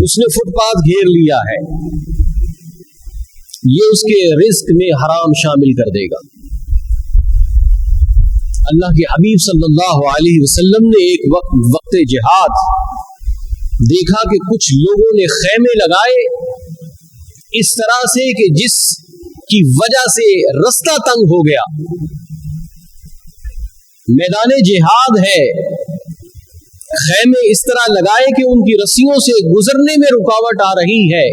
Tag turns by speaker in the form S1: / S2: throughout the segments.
S1: उसने फुटपाथ घेर लिया है, ये उसके रिस्क में हराम शामिल कर देगा। अल्लाह के हबीब सल्लल्लाहु अलैहि वसल्लम ने एक वक्त जिहाद देखा कि कुछ लोगों ने खैमे लगाए इस तरह से कि जिसकी वजह से रास्ता तंग हो गया। मैदान जिहाद है, खैमे इस तरह लगाए कि उनकी रस्सियों से गुजरने में रुकावट आ रही है।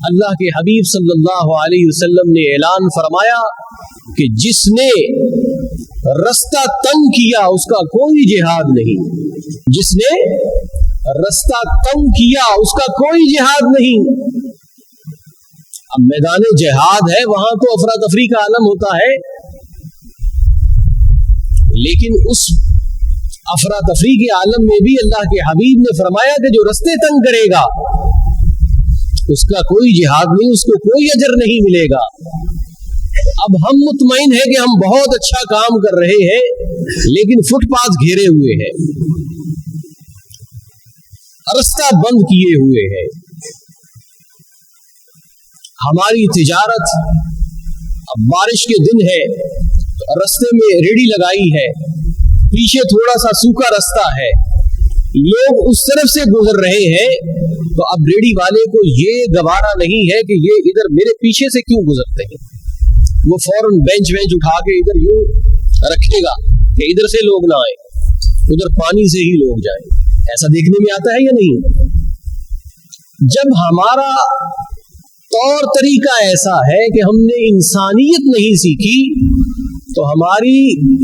S1: अल्लाह के हबीब सल्लल्लाहु अलैहि वसल्लम ने ऐलान फरमाया कि जिसने रास्ता तंग किया उसका कोई जिहाद नहीं, जिसने रास्ता तंग किया उसका कोई जिहाद नहीं। अब मैदान जिहाद है, वहां तो अफरा तफरी का आलम होता है, लेकिन उस अफरा तफरी के आलम में भी अल्लाह के हबीब ने फरमाया कि जो रास्ते तंग करेगा उसका कोई जिहाद नहीं, उसको कोई अजर नहीं मिलेगा। अब हम मुतमईन है कि हम बहुत अच्छा काम कर रहे हैं, लेकिन फुटपाथ घेरे हुए हैं, रास्ता बंद किए हुए हैं। हमारी तिजारत, अब बारिश के दिन है, रास्ते में रेडी लगाई है, पीछे थोड़ा सा सूखा रास्ता है, लोग उस तरफ से गुजर रहे हैं, तो अब रेडी वाले को ये गवारा नहीं है कि ये इधर मेरे पीछे से क्यों गुजरते हैं। वो फौरन बेंच उठा के इधर यूं रखेगा कि इधर से लोग ना आए, उधर पानी से ही लोग जाएं। ऐसा देखने में आता है या नहीं? जब हमारा तौर तरीका ऐसा है कि हमने इंसानियत नहीं सीखी, तो हमारी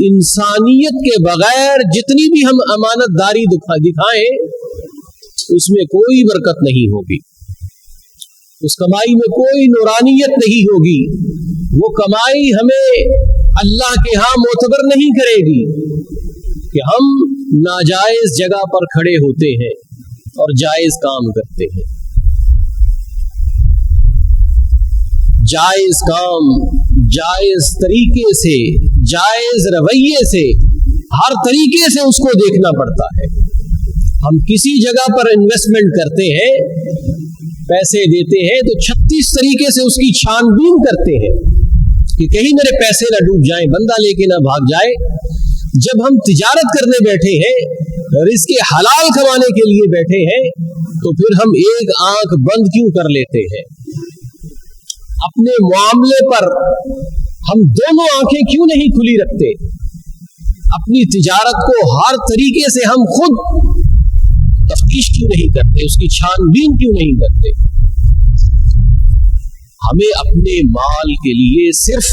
S1: इंसानियत के बगैर जितनी भी हम अमानतदारी दिखाएं उसमें कोई बरकत नहीं होगी, उस कमाई में कोई नूरानियत नहीं होगी, वो कमाई हमें अल्लाह के यहाँ मोतबर नहीं करेगी कि हम नाजायज जगह पर खड़े होते हैं और जायज काम करते हैं। जायज काम, जायज तरीके से, जायज रवैये से, हर तरीके से उसको देखना पड़ता है। हम किसी जगह पर इन्वेस्टमेंट करते हैं, पैसे देते हैं, तो 36 तरीके से उसकी छानबीन करते हैं कि कहीं मेरे पैसे ना डूब जाएं, बंदा लेके ना भाग जाए। जब हम तिजारत करने बैठे हैं, रिज़्क़ हलाल कमाने के लिए बैठे हैं, तो फिर हम एक आंख बंद क्यों कर लेते हैं? अपने मामले पर हम दोनों आंखें क्यों नहीं खुली रखते? अपनी तिजारत को हर तरीके से हम खुद तफ्तीश क्यों नहीं करते, उसकी छानबीन क्यों नहीं करते? हमें अपने माल के लिए सिर्फ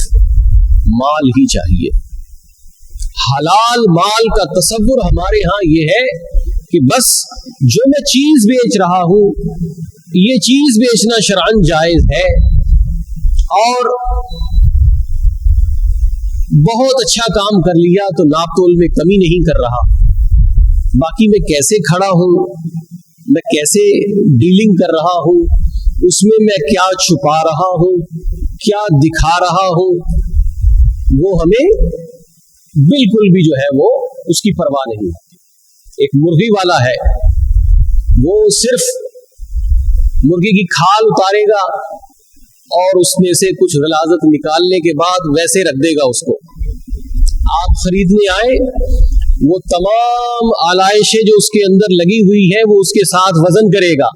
S1: माल ही चाहिए। हलाल माल का तसव्वुर हमारे यहाँ ये है कि बस जो मैं चीज बेच रहा हूं, ये चीज बेचना शरअन जायज है और बहुत अच्छा काम कर लिया तो नापतोल में कमी नहीं कर रहा। बाकी मैं कैसे खड़ा हूं, मैं कैसे डीलिंग कर रहा हूं, उसमें मैं क्या छुपा रहा हूं, क्या दिखा रहा हूं, वो हमें बिल्कुल भी जो है वो उसकी परवाह नहीं होती। एक मुर्गी वाला है, वो सिर्फ मुर्गी की खाल उतारेगा और उसमें से कुछ गलाजत निकालने के बाद वैसे रख देगा उसको। आप खरीदने आए, वो तमाम आलाइशें जो उसके अंदर लगी हुई है वो उसके साथ वजन करेगा,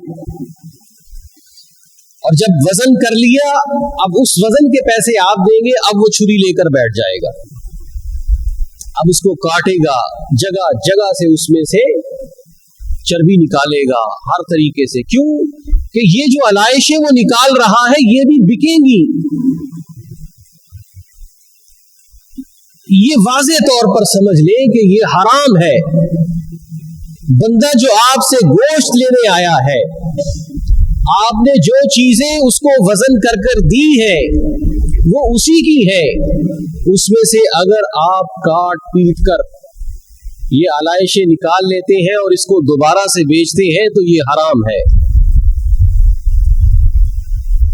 S1: और जब वजन कर लिया, अब उस वजन के पैसे आप देंगे, अब वो छुरी लेकर बैठ जाएगा, अब उसको काटेगा, जगह जगह से उसमें से चर्बी निकालेगा हर तरीके से। क्यों? कि ये जो आलाइशें वो निकाल रहा है ये भी बिकेंगी। ये वाज़े तौर पर समझ ले कि ये हराम है। बंदा जो आपसे गोश्त लेने आया है, आपने जो चीजें उसको वजन कर कर दी है वो उसी की है, उसमें से अगर आप काट पीट कर ये आलाइशें निकाल लेते हैं और इसको दोबारा से बेचते हैं तो ये हराम है।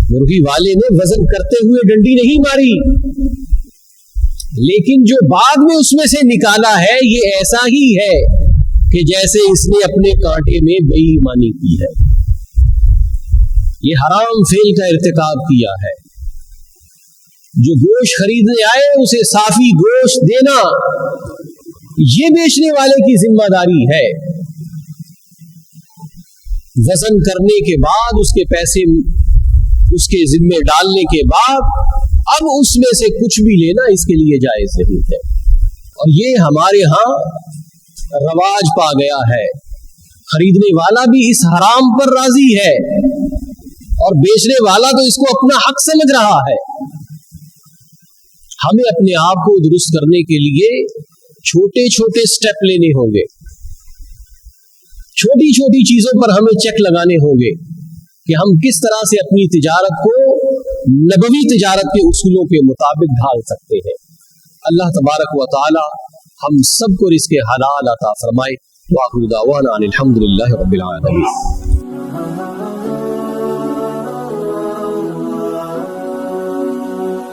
S1: मुर्गी वाले ने वजन करते हुए डंडी नहीं मारी, लेकिन जो बाद में उसमें से निकाला है ये ऐसा ही है कि जैसे इसने अपने कांटे में बेईमानी की है। ये हराम फेल का इर्तिकाब किया है। जो गोश्त खरीदने आए उसे साफी गोश्त देना ये बेचने वाले की जिम्मेदारी है। वजन करने के बाद उसके पैसे उसके जिम्मे डालने के बाद अब उसमें से कुछ भी लेना इसके लिए जायज नहीं है। और ये हमारे यहाँ रवाज पा गया है। खरीदने वाला भी इस हराम पर राजी है और बेचने वाला तो इसको अपना हक समझ रहा है। हमें अपने आप को दुरुस्त करने के लिए छोटे छोटे स्टेप लेने होंगे। छोटी छोटी चीजों पर हमें चेक लगाने होंगे कि हम किस तरह से अपनी तिजारत को नबवी तिजारत के उसूलों के मुताबिक ढाल सकते हैं। अल्लाह तबारक व तआला हम सबको रिज़्क़ हलाल अता फरमाए। व आखिरु दावाना अनिल हम्दुलिल्लाहि रब्बिल आलमीन।